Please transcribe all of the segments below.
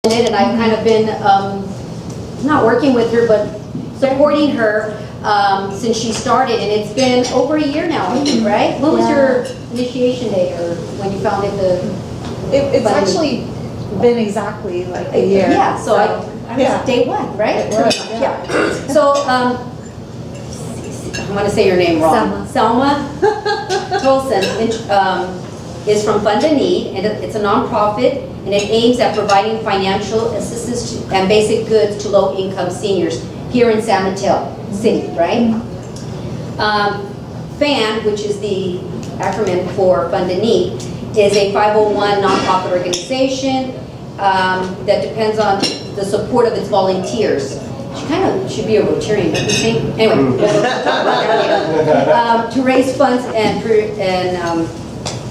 And I've kind of been not working with her, but supporting her since she started, and it's been over a year now, I think, right? When was your initiation date, or when you founded the? It's actually been exactly like a year. Yeah, so I guess day one, right? It was, Yeah. So I'm going to say your name wrong. Sema Tosun is from Fund a Need, and it's a nonprofit, and it aims at providing financial assistance and basic goods to low-income seniors here in San Mateo City, right? FAN, which is the acronym for Fund a Need, is a 501 nonprofit organization that depends on the support of its volunteers. She kind of should be a Rotarian, don't you think? Anyway, we'll talk about that later. To raise funds and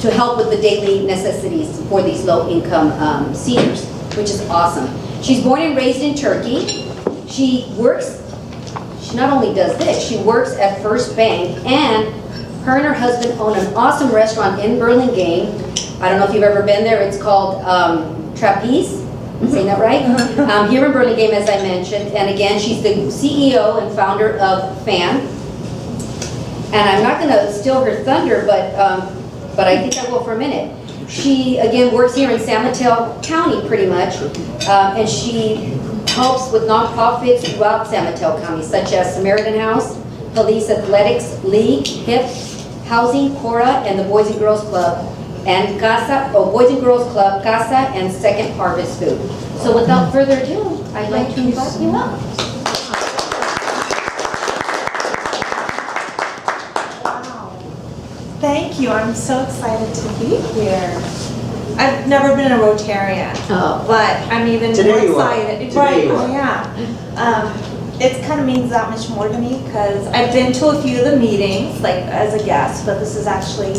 to help with the daily necessities for these low-income seniors, which is awesome. She's born and raised in Turkey. She not only does this, she works at First Bank, and her husband own an awesome restaurant in Burlingame. I don't know if you've ever been there. It's called Trapeze. I'm saying that right? Here in Burlingame, as I mentioned. And again, she's the CEO and founder of FAN. And I'm not going to steal her thunder, but I think I will for a minute. She, again, works here in San Mateo County pretty much, and she helps with nonprofits throughout San Mateo County, such as Samaritan House, Police Athletics League, HIP, Housing, Cora, and the Boys and Girls Club, and Boys and Girls Club, Casa, and Second Harvest Food. So without further ado, I'd like to invite you up. Thank you. I'm so excited to be here. I've never been a Rotarian, but I'm even more excited. Right? Oh, yeah. It kind of means that much more to me because I've been to a few of the meetings, like as a guest, but this is actually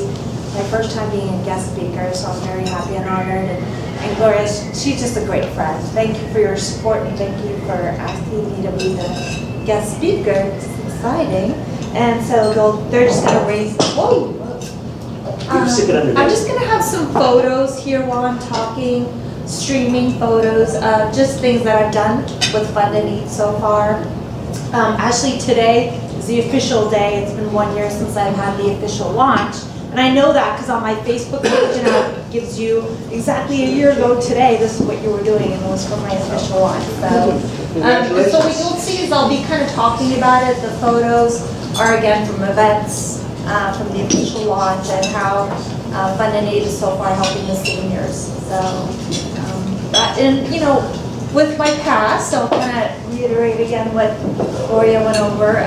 my first time being a guest speaker, so I'm very happy and honored. And Gloria, she's just a great friend. Thank you for your support, and thank you for asking me to be the guest speaker. It's exciting. And so they're just going to raise. Whoa. I'm just going to have some photos here while I'm talking, streaming photos of just things that I've done with Fund a Need so far. Actually, today is the official day. It's been 1 year since I've had the official launch. And I know that because on my Facebook page, it gives you exactly a year ago today, this is what you were doing, and it was for my official launch. So what you'll see is I'll be kind of talking about it. The photos are, again, from events, from the official launch, and how Fund a Need is so far helping the seniors. So, and you know, with my past, so I'll kind of reiterate again what Gloria went over.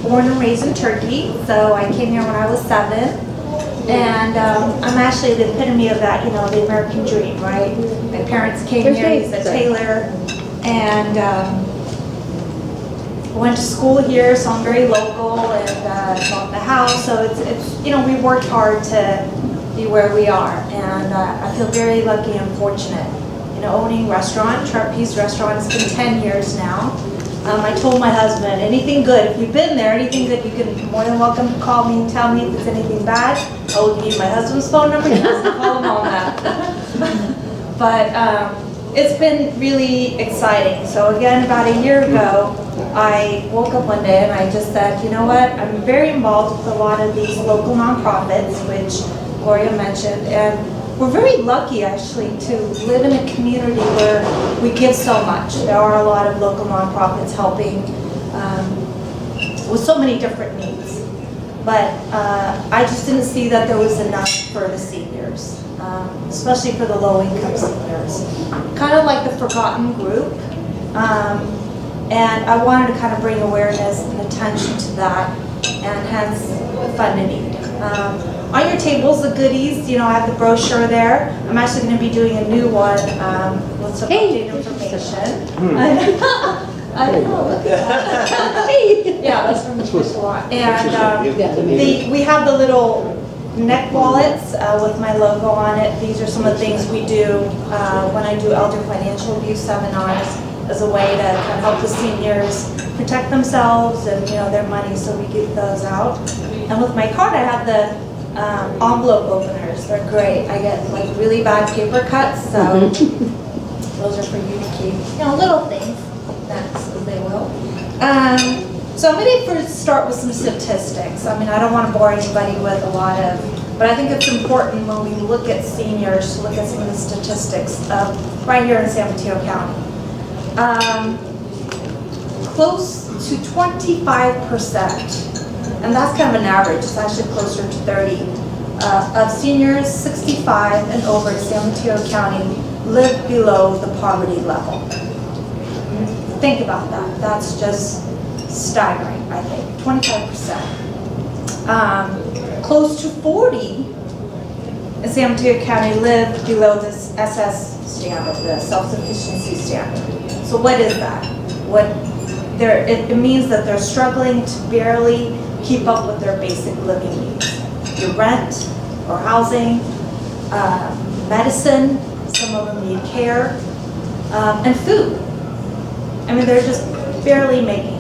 Born and raised in Turkey, so I came here when I was 7. And I'm actually the epitome of that, you know, the American dream, right? My parents came here, he's a tailor, and went to school here, so I'm very local, and bought the house. So it's you know, we worked hard to be where we are, and I feel very lucky and fortunate. You know, owning restaurant, Trapeze Restaurant, it's been 10 years now. I told my husband, anything good, if you've been there, anything good, you can more than welcome to call me and tell me if it's anything bad. I will give you my husband's phone number, you can call him on that. But it's been really exciting. So again, about a year ago, I woke up one day and I just said, you know what, I'm very involved with a lot of these local nonprofits, which Gloria mentioned, and we're very lucky actually to live in a community where we give so much. There are a lot of local nonprofits helping with so many different needs. But I just didn't see that there was enough for the seniors, especially for the low-income seniors. Kind of like the forgotten group. And I wanted to kind of bring awareness and attention to that, and hence Fund a Need. On your tables, the goodies, you know, I have the brochure there. I'm actually going to be doing a new one with some updated information. I know, look at that. Yeah, that's from the salon. And we have the little neck wallets with my logo on it. These are some of the things we do when I do elder financial abuse seminars as a way to kind of help the seniors protect themselves and, you know, their money, so we give those out. And with my card, I have the envelope openers. They're great. I get like really bad paper cuts, so those are for you achieve, little things, that's as they will. So I'm going to first start with some statistics. I mean, I don't want to bore anybody with a lot of, but I think it's important when we look at seniors to look at some of the statistics right here in San Mateo County. Close to 25%, and that's kind of an average, it's actually closer to 30, of seniors 65 and over in San Mateo County live below the poverty level. Think about that. That's just staggering, I think. 25%. Close to 40 in San Mateo County live below this SS standard, the self-sufficiency standard. So what is that? It means that they're struggling to barely keep up with their basic living needs. Your rent or housing, medicine, some of them need care, and food. I mean, they're just barely making it.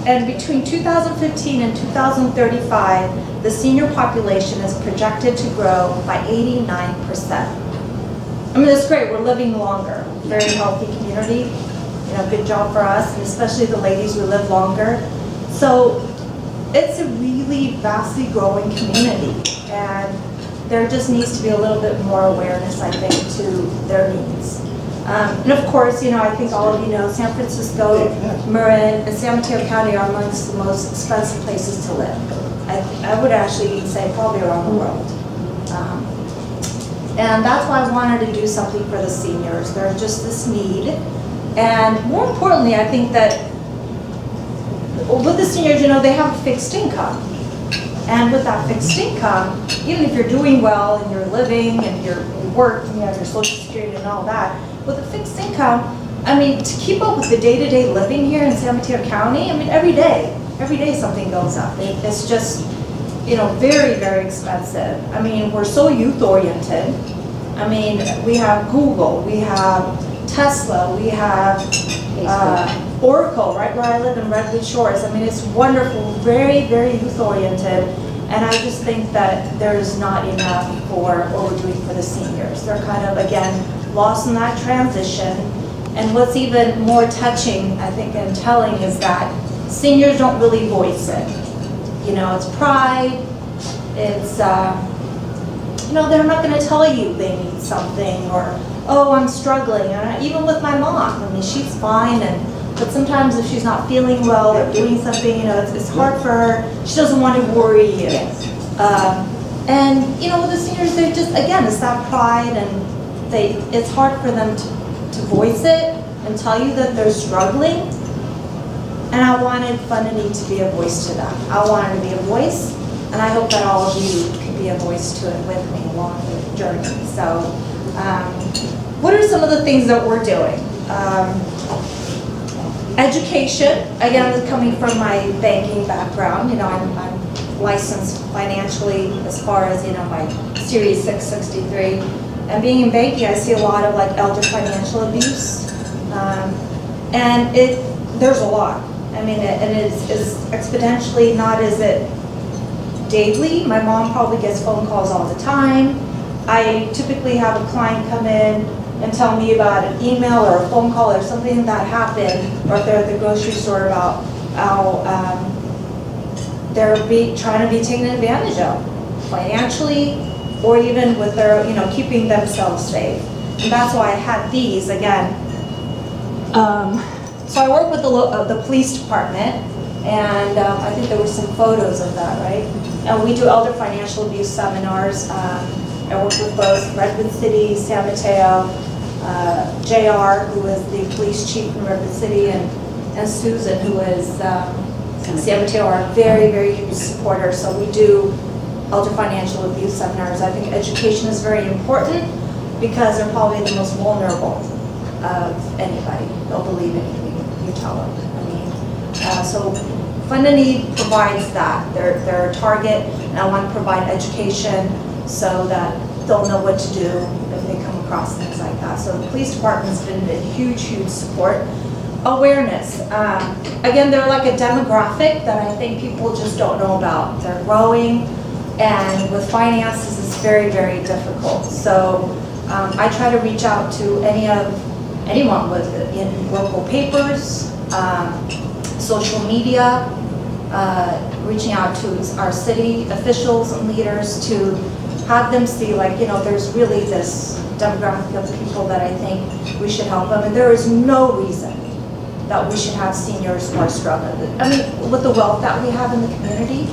And between 2015 and 2035, the senior population is projected to grow by 89%. I mean, that's great, we're living longer, very healthy community, good job for us, and especially the ladies, we live longer. So it's a really vastly growing community, and there just needs to be a little bit more awareness, I think, to their needs. And of course, I think all of you know, San Francisco, Marin, and San Mateo County are amongst the most expensive places to live. I would actually say probably around the world. And that's why I wanted to do something for the seniors. There's just this need. And more importantly, I think that with the seniors, they have a fixed income. And with that fixed income, even if you're doing well and you're living and you work and you have your Social Security and all that, with a fixed income, I mean, to keep up with the day-to-day living here in San Mateo County, I mean, every day something goes up. It's just, very, very expensive. I mean, we're so youth-oriented. I mean, we have Google, we have Tesla, we have Oracle, right where I live in Redwood Shores. I mean, it's wonderful, very, very youth-oriented. And I just think that there's not enough for what we're doing for the seniors. They're kind of, again, lost in that transition. And what's even more touching, I think, and telling is that seniors don't really voice it. It's pride, it's, they're not going to tell you they need something, or, oh, I'm struggling. And even with my mom, I mean, she's fine, but sometimes if she's not feeling well or doing something, it's hard for her. She doesn't want to worry you. Yes. And, with the seniors, they're just, again, it's that pride, and it's hard for them to voice it and tell you that they're struggling. And I wanted Fund a Need to be a voice to them. I wanted to be a voice, and I hope that all of you can be a voice to it with me along the journey. So, what are some of the things that we're doing? Education, again, coming from my banking background, I'm licensed financially as far as, my Series 663. And being in banking, I see a lot of elder financial abuse. And there's a lot. I mean, and it's exponentially, not is it daily. My mom probably gets phone calls all the time. I typically have a client come in and tell me about an email or a phone call or something that happened, or if they're at the grocery store, about how they're trying to be taken advantage of financially, or even with their, keeping themselves safe. And that's why I had these again. So I work with the police department, and I think there were some photos of that, right? And we do elder financial abuse seminars. I work with both Redwood City, San Mateo, JR, who is the police chief in Redwood City, and Susan, who is San Mateo, are very, very huge supporters. So we do elder financial abuse seminars. I think education is very important because they're probably the most vulnerable of anybody. They'll believe anything you tell them. I mean, so Fund a Need provides that. They're a target, and I want to provide education so that they'll know what to do if they come across things like that. So the police department's been a huge, huge support. Awareness. Again, they're like a demographic that I think people just don't know about. They're growing, and with finances, it's very, very difficult. So I try to reach out to anyone with in local papers, social media, reaching out to our city officials and leaders to have them see, like, you know, there's really this demographic of people that I think we should help them, and there is no reason that we should have seniors who are struggling. I mean, with the wealth that we have in the community,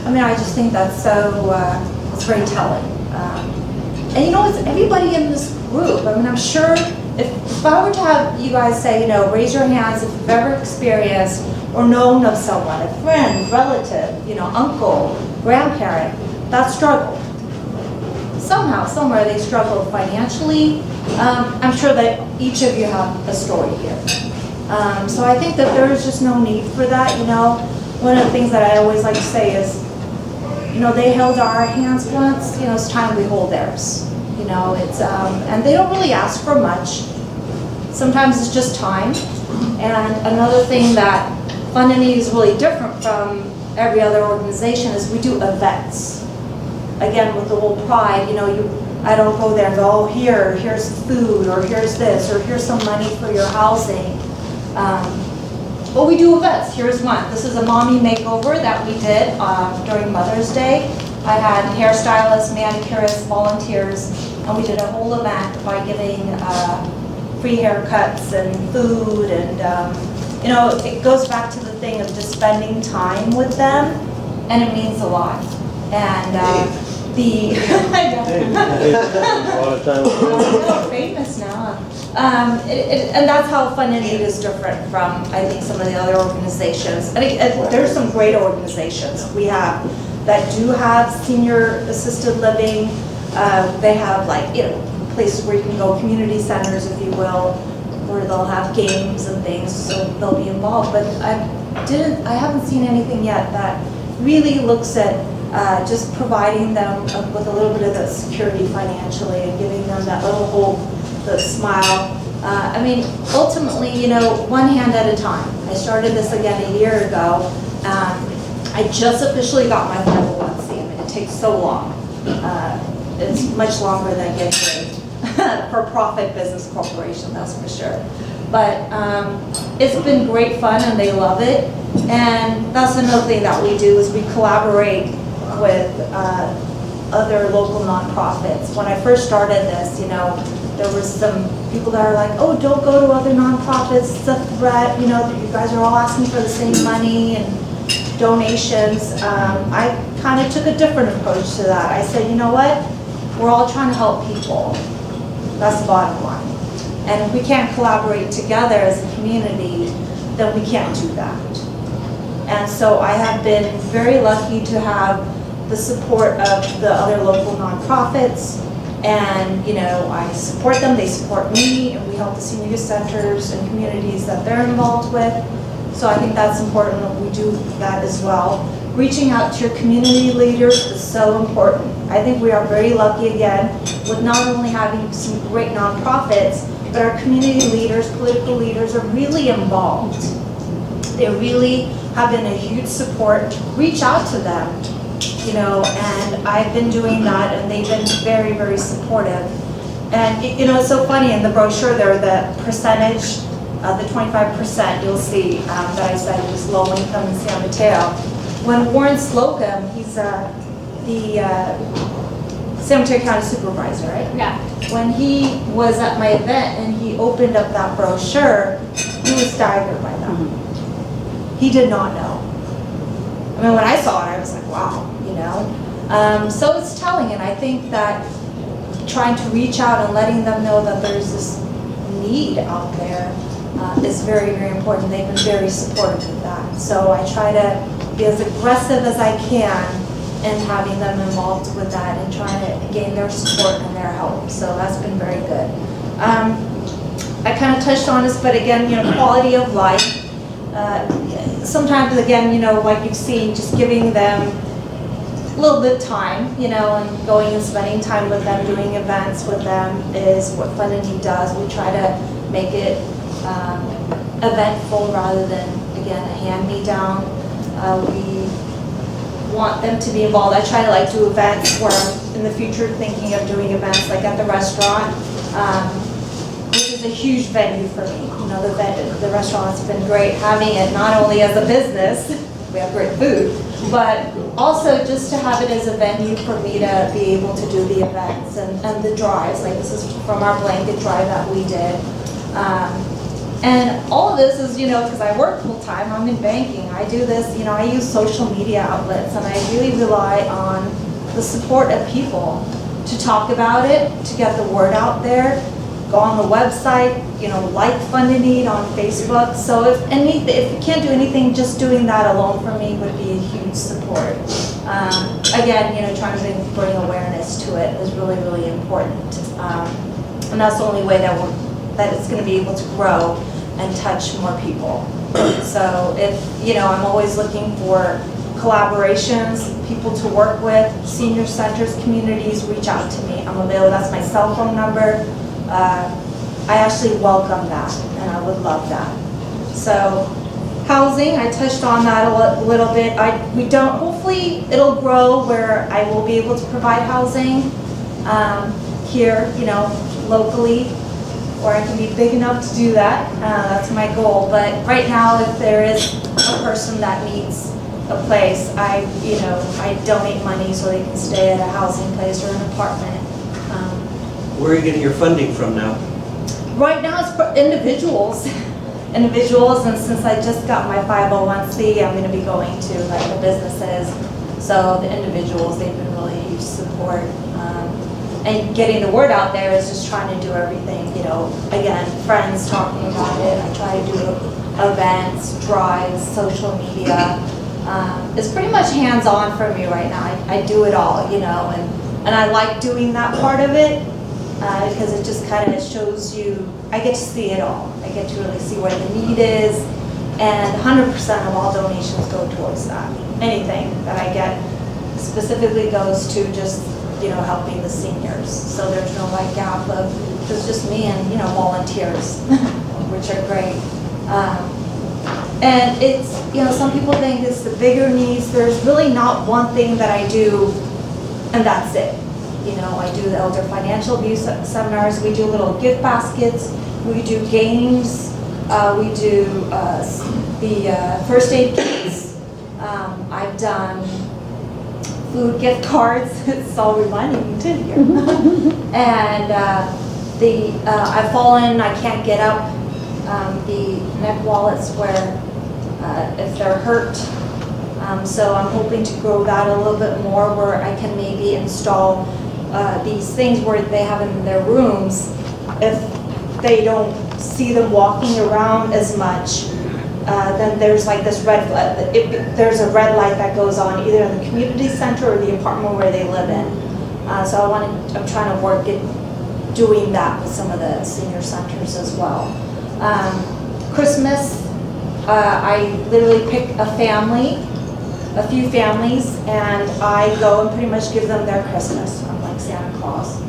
I mean, I just think that's so, it's very telling. And you know, it's everybody in this group. I mean, I'm sure if I were to have you guys say, you know, raise your hands if you've ever experienced or known of someone, a friend, relative, you know, uncle, grandparent, that struggled. Somehow, somewhere they struggled financially. I'm sure that each of you have a story here. So I think that there is just no need for that, you know. One of the things that I always like to say is, you know, they held our hands once, you know, it's time we hold theirs. You know, it's, and they don't really ask for much. Sometimes it's just time. And another thing that Fund a Need is really different from every other organization is we do events. Again, with the whole pride, you know, I don't go there and go, oh, here's food, or here's this, or here's some money for your housing. But we do events. Here's one. This is a mommy makeover that we did during Mother's Day. I had hairstylists, manicurists, volunteers, and we did a whole event by giving free haircuts and food, and you know, it goes back to the thing of just spending time with them, and it means a lot. And I'm famous now. And that's how Fund a Need is different from, I think, some of the other organizations. I think there's some great organizations we have that do have senior assisted living. They have, like, you know, places where you can go, community centers, if you will, where they'll have games and things, so they'll be involved. But I haven't seen anything yet that really looks at just providing them with a little bit of the security financially and giving them that little hope, the smile. I mean, ultimately, you know, one hand at a time. I started this again a year ago. I just officially got my 501c. I mean, it takes so long. It's much longer than getting a for-profit business corporation, that's for sure. But it's been great fun, and they love it. And that's another thing that we do is we collaborate with other local nonprofits. When I first started this, you know, there was some people that are like, oh, don't go to other nonprofits, it's a threat, you know, you guys are all asking for the same money and donations. I kind of took a different approach to that. I said, you know what, we're all trying to help people. That's the bottom line. And if we can't collaborate together as a community, then we can't do that. And so I have been very lucky to have the support of the other local nonprofits, and, you know, I support them, they support me, and we help the senior centers and communities that they're involved with. So I think that's important that we do that as well. Reaching out to your community leaders is so important. I think we are very lucky again with not only having some great nonprofits, but our community leaders, political leaders are really involved. They really have been a huge support. Reach out to them, you know, and I've been doing that, and they've been very, very supportive. And, you know, it's so funny, in the brochure there, the percentage, the 25% you'll see that I said was low income in San Mateo. When Warren Slocum, he's the San Mateo County Supervisor, right? Yeah. When he was at my event and he opened up that brochure, he was staggered by that. Mm-hmm. He did not know. I mean, when I saw it, I was like, wow, you know? So it's telling, and I think that trying to reach out and letting them know that there's this need out there is very, very important. They've been very supportive of that. So I try to be as aggressive as I can in having them involved with that and trying to gain their support and their help. So that's been very good. I kind of touched on this, but again, you know, quality of life. Sometimes, again, you know, like you've seen, just giving them a little bit of time, you know, and going and spending time with them, doing events with them is what Fund a Need does. We try to make it eventful rather than, again, a hand-me-down. want them to be involved. I try to like do events where I'm in the future thinking of doing events like at the restaurant, which is a huge venue for me. You know, the restaurant's been great having it not only as a business, we have great food, but also just to have it as a venue for me to be able to do the events and the drives. Like this is from our blanket drive that we did. And all of this is, you know, because I work full time, I'm in banking. I do this, you know, I use social media outlets and I really rely on the support of people to talk about it, to get the word out there, go on the website, you know, like Fund a Need on Facebook. So if you can't do anything, just doing that alone for me would be a huge support. Again, you know, trying to bring awareness to it is really, really important. And that's the only way that it's going to be able to grow and touch more people. So if, you know, I'm always looking for collaborations, people to work with, senior centers, communities, reach out to me. I'm available, that's my cell phone number. I actually welcome that and I would love that. So housing, I touched on that a little bit. Hopefully it'll grow where I will be able to provide housing here, you know, locally, or I can be big enough to do that. That's my goal. But right now, if there is a person that needs a place, I donate money so they can stay at a housing place or an apartment. Where are you getting your funding from now? Right now, it's for individuals. Individuals, and since I just got my 501c, I'm going to be going to like the businesses. So the individuals, they've been really huge support. And getting the word out there is just trying to do everything, you know, again, friends talking about it. I try to do events, drives, social media. It's pretty much hands-on for me right now. I do it all, you know, and I like doing that part of it because it just kind of shows you, I get to see it all. I get to really see where the need is, and 100% of all donations go towards that. Anything that I get specifically goes to just, you know, helping the seniors. So there's no like gap of, it's just me and, you know, volunteers, which are great. And it's, you know, some people think it's the bigger needs. There's really not one thing that I do and that's it. You know, I do the elder financial abuse seminars. We do little gift baskets. We do games. We do the first aid kits. I've done food gift cards. It's all reminding me too here. And I've fallen, I can't get up. The neck wallets where if they're hurt. So I'm hoping to grow that a little bit more where I can maybe install these things where they have in their rooms. If they don't see them walking around as much, then there's like this red light. There's a red light that goes on either in the community center or the apartment where they live in. So I'm trying to work at doing that with some of the senior centers as well. Christmas, I literally pick a few families, and I go and pretty much give them their Christmas. I'm like Santa Claus.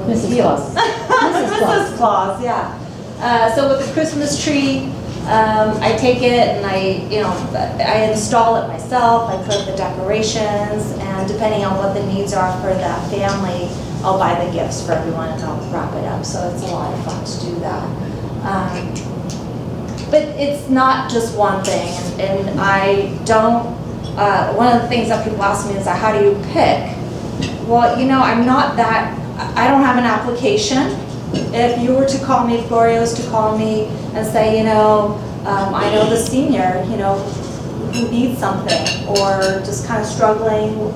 Mrs. Claus. Mrs. Claus, yeah. So with the Christmas tree, I take it and I install it myself. I put the decorations, and depending on what the needs are for that family, I'll buy the gifts for everyone and I'll wrap it up. So it's a lot of fun to do that. But it's not just one thing, and I don't, one of the things that people ask me is how do you pick? Well, you know, I don't have an application. If you were to call me, if Gloria was to call me and say, you know, I know the senior, you know, who needs something or just kind of struggling,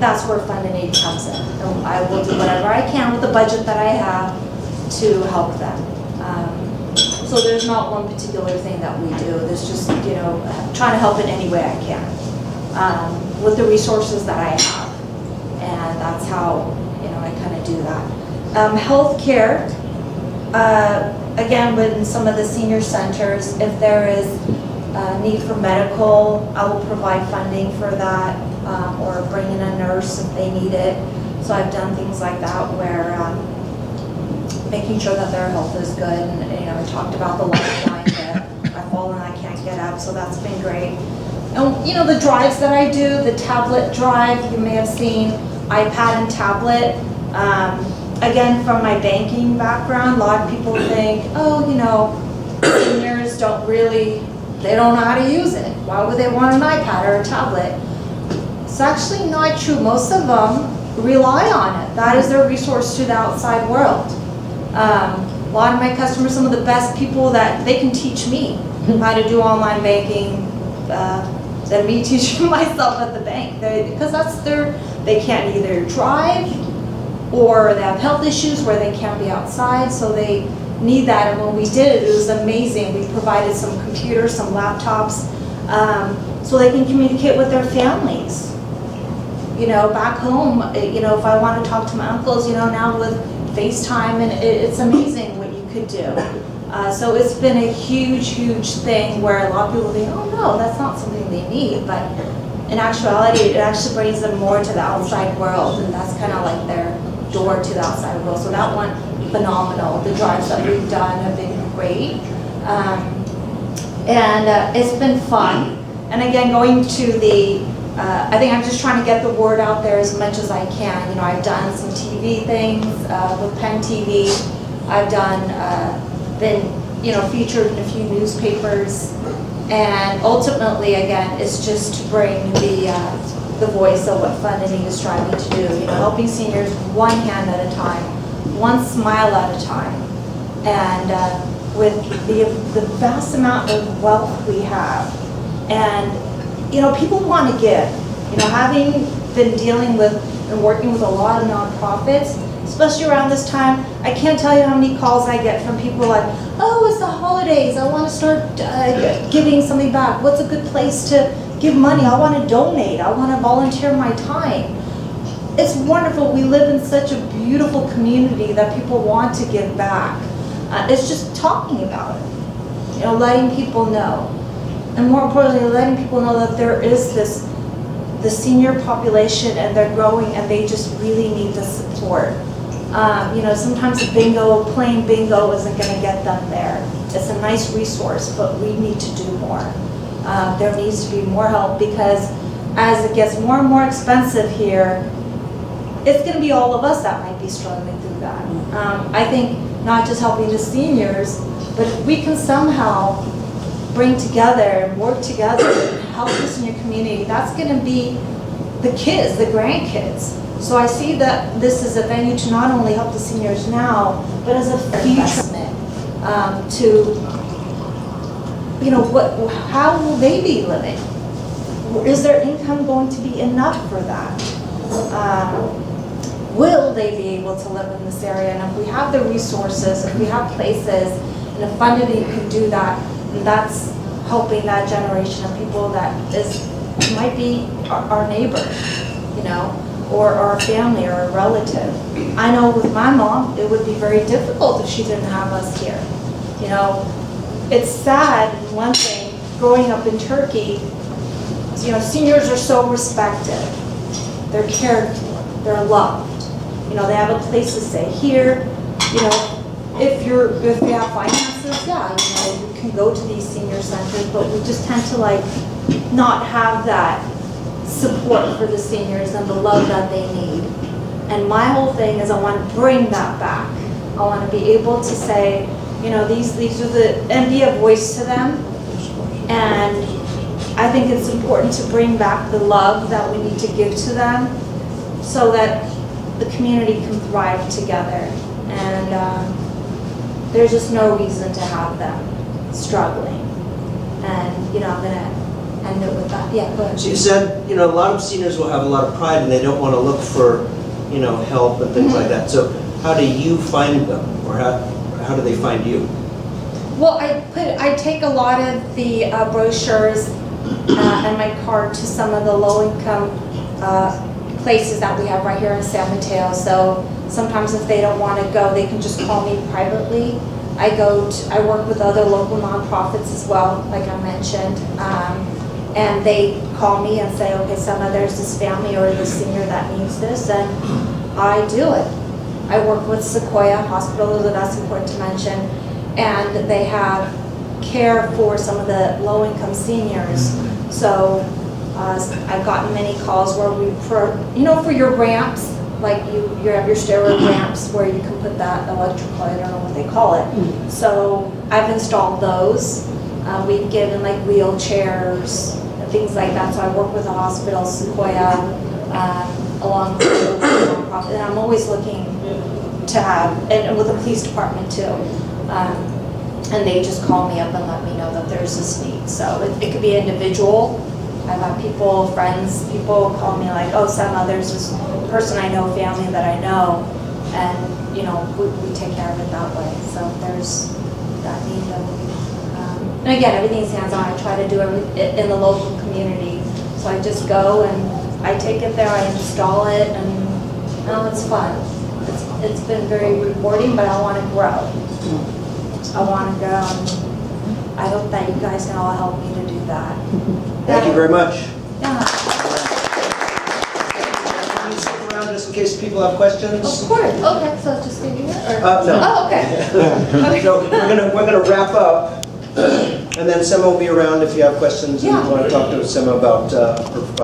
that's where Fund a Need comes in. And I will do whatever I can with the budget that I have to help them. So there's not one particular thing that we do. There's just, you know, trying to help in any way I can with the resources that I have. And that's how, you know, I kind of do that. Healthcare, again, with some of the senior centers, if there is a need for medical, I will provide funding for that, or bring in a nurse if they need it. So I've done things like that where making sure that their health is good. And, you know, I talked about the lifeline that I fall and I can't get up, so that's been great. And you know, the drives that I do, the tablet drive, you may have seen, iPad and tablet. Again, from my banking background, a lot of people think, oh, you know, seniors don't really, they don't know how to use it. Why would they want an iPad or a tablet? It's actually not true. Most of them rely on it. That is their resource to the outside world. A lot of my customers, some of the best people that they can teach me how to do online banking than me teaching myself at the bank. Because they can't either drive or they have health issues where they can't be outside, so they need that. And when we did it, it was amazing. We provided some computers, some laptops, so they can communicate with their families. You know, back home, you know, if I want to talk to my uncles, you know, now with FaceTime, and it's amazing what you could do. So it's been a huge, huge thing where a lot of people think, oh no, that's not something they need, but in actuality, it actually brings them more to the outside world, and that's kind of like their door to the outside world. So that one, phenomenal. The drives that we've done have been great. And it's been fun. And again, going to the, I think I'm just trying to get the word out there as much as I can. You know, I've done some TV things with Penn TV. I've done, been, you know, featured in a few newspapers. And ultimately, again, it's just to bring the voice of what Funding is striving to do. You know, helping seniors one hand at a time, one smile at a time. And with the vast amount of wealth we have, and you know, people want to give. You know, having been dealing with and working with a lot of nonprofits, especially around this time, I can't tell you how many calls I get from people like, oh, it's the holidays, I want to start giving something back. What's a good place to give money? I want to donate. I want to volunteer my time. It's wonderful. We live in such a beautiful community that people want to give back. It's just talking about it, you know, letting people know. And more importantly, letting people know that there is the senior population, and they're growing, and they just really need the support. You know, sometimes plain bingo isn't going to get them there. It's a nice resource, but we need to do more. There needs to be more help, because as it gets more and more expensive here, it's going to be all of us that might be struggling through that. I think not just helping the seniors, but if we can somehow bring together and work together and help the senior community, that's going to be the kids, the grandkids. So I see that this is a venue to not only help the seniors now, but as a future to, you know, how will they be living? Is their income going to be enough for that? Will they be able to live in this area? And if we have the resources, if we have places, and if funding can do that, and that's helping that generation of people that might be our neighbor, you know, or our family or a relative. I know with my mom, it would be very difficult if she didn't have us here. You know, it's sad, one thing, growing up in Turkey, you know, seniors are so respected. They're cared for, they're loved. You know, they have a place to stay here. You know, if you have finances, yeah, you know, you can go to these senior centers, but we just tend to like not have that support for the seniors and the love that they need. And my whole thing is I want to bring that back. I want to be able to say, you know, these are and be a voice to them. And I think it's important to bring back the love that we need to give to them so that the community can thrive together. And there's just no reason to have them struggling. And, you know, I'm going to end it with that. Yeah, go ahead. So you said, you know, a lot of seniors will have a lot of pride and they don't want to look for, you know, help and things like that. So how do you find them, or how do they find you? Well, I take a lot of the brochures and my card to some of the low-income places that we have right here in San Mateo. So sometimes if they don't want to go, they can just call me privately. I work with other local nonprofits as well, like I mentioned. And they call me and say, okay, Sema, there's this family or this senior that needs this, and I do it. I work with Sequoia Hospital, that's important to mention, and they have care for some of the low-income seniors. So I've gotten many calls where for your ramps, like you have your stairway ramps where you can put that electrical, I don't know what they call it. So I've installed those. We've given like wheelchairs and things like that. So I work with the hospital, Sequoia, along with the nonprofit. And I'm always looking to have, and with the police department too. And they just call me up and let me know that there's this need. So it could be individual. I've had people, friends, people call me like, oh, Sema, there's this person I know, family that I know, and we take care of it that way. So there's that need. And again, everything's hands-on. I try to do it in the local community. So I just go and I take it there, I install it, and it's fun. It's been very rewarding, but I want to grow. I want to grow, and I hope that you guys can all help me to do that. Thank you very much. Yeah. Can you stick around just in case people have questions? Of course. Okay, so just leave it here? No. Oh, okay. So we're gonna wrap up, and then Sema will be around if you have questions and you want to talk to Sema about her